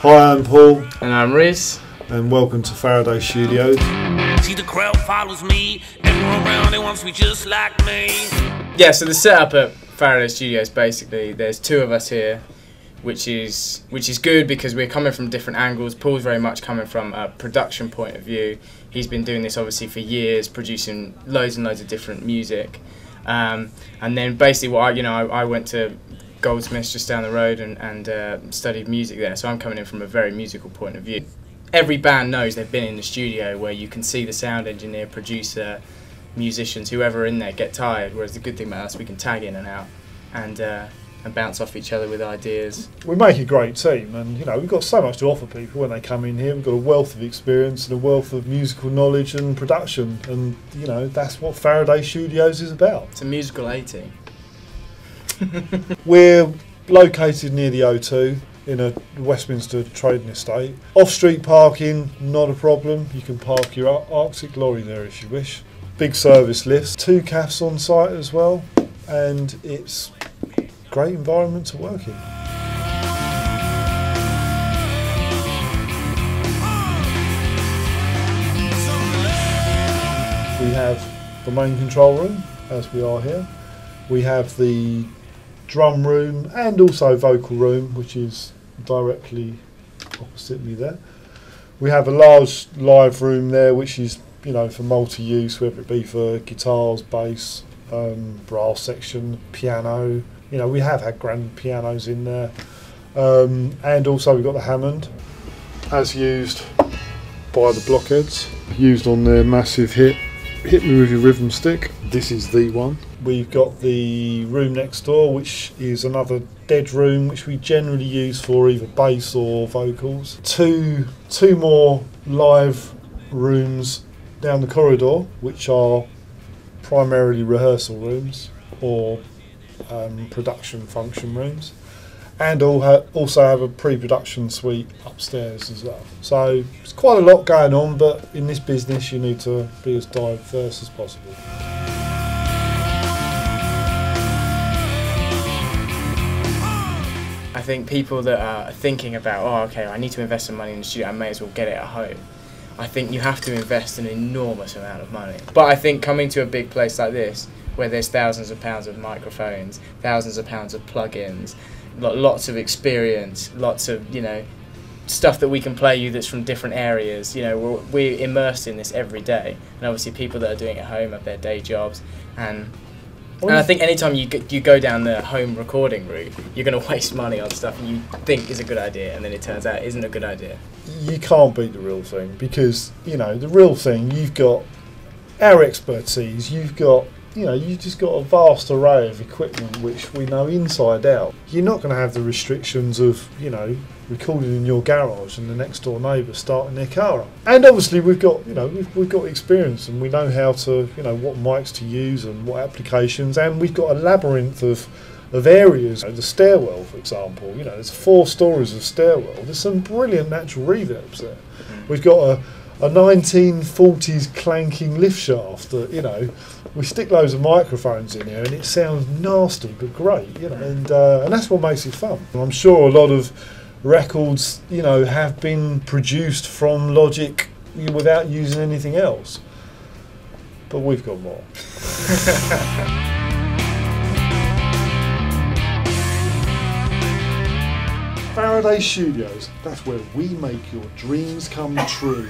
Hi, I'm Paul. And I'm Reese. And welcome to Faraday Studios. See, the crowd follows me. Everyone around they wants to be just like me. Yeah, so the setup at Faraday Studios, basically, there's two of us here, which is good because we're coming from different angles. Paul's very much coming from a production point of view. He's been doing this obviously for years, producing loads and loads of different music. And then basically I went to Goldsmiths just down the road and studied music there, so I'm coming in from a very musical point of view. Every band knows they've been in the studio where you can see the sound engineer, producer, musicians, whoever in there get tired, whereas the good thing about us, we can tag in and out and bounce off each other with ideas. We make a great team, and we've got so much to offer people when they come in here. We've got a wealth of experience and a wealth of musical knowledge and production, and that's what Faraday Studios is about. It's a musical A-team. We're located near the O2 in a Westminster trading estate. Off-street parking, not a problem. You can park your Arctic lorry there if you wish. Big service lifts, 2 CAFs on site as well, and it's a great environment to work in. We have the main control room, as we are here. We have the drum room and also vocal room, which is directly opposite me there. We have a large live room there, which is for multi-use, whether it be for guitars, bass, brass section, piano. We have had grand pianos in there, and also we've got the Hammond, as used by the Blockheads, used on their massive hit "Hit Me With Your Rhythm Stick." This is the one. We've got the room next door, which is another dead room, which we generally use for either bass or vocals. Two more live rooms down the corridor, which are primarily rehearsal rooms or production function rooms, and also have a pre-production suite upstairs as well. So it's quite a lot going on, but in this business you need to be as diverse as possible. I think people that are thinking about, oh, okay, I need to invest some money in the studio, I may as well get it at home. I think you have to invest an enormous amount of money. But I think coming to a big place like this, where there's thousands of pounds of microphones, thousands of pounds of plugins, lots of experience, lots of stuff that we can play you that's from different areas. We're immersed in this every day, and obviously people that are doing it at home have their day jobs, and I think anytime you go down the home recording route, you're going to waste money on stuff you think is a good idea, and then it turns out it isn't a good idea. You can't beat the real thing, because the real thing, you've got our expertise, you've got you've just got a vast array of equipment which we know inside out. You're not going to have the restrictions of recording in your garage and the next door neighbour starting their car up. And obviously we've got we've got experience, and we know how to what mics to use and what applications, and we've got a labyrinth of areas. The stairwell, for example, there's 4 stories of stairwell. There's some brilliant natural reverbs there. We've got a 1940s clanking lift shaft that we stick loads of microphones in here and it sounds nasty but great, and that's what makes it fun. And I'm sure a lot of records have been produced from Logic without using anything else, but we've got more. Faraday Studios, that's where we make your dreams come true.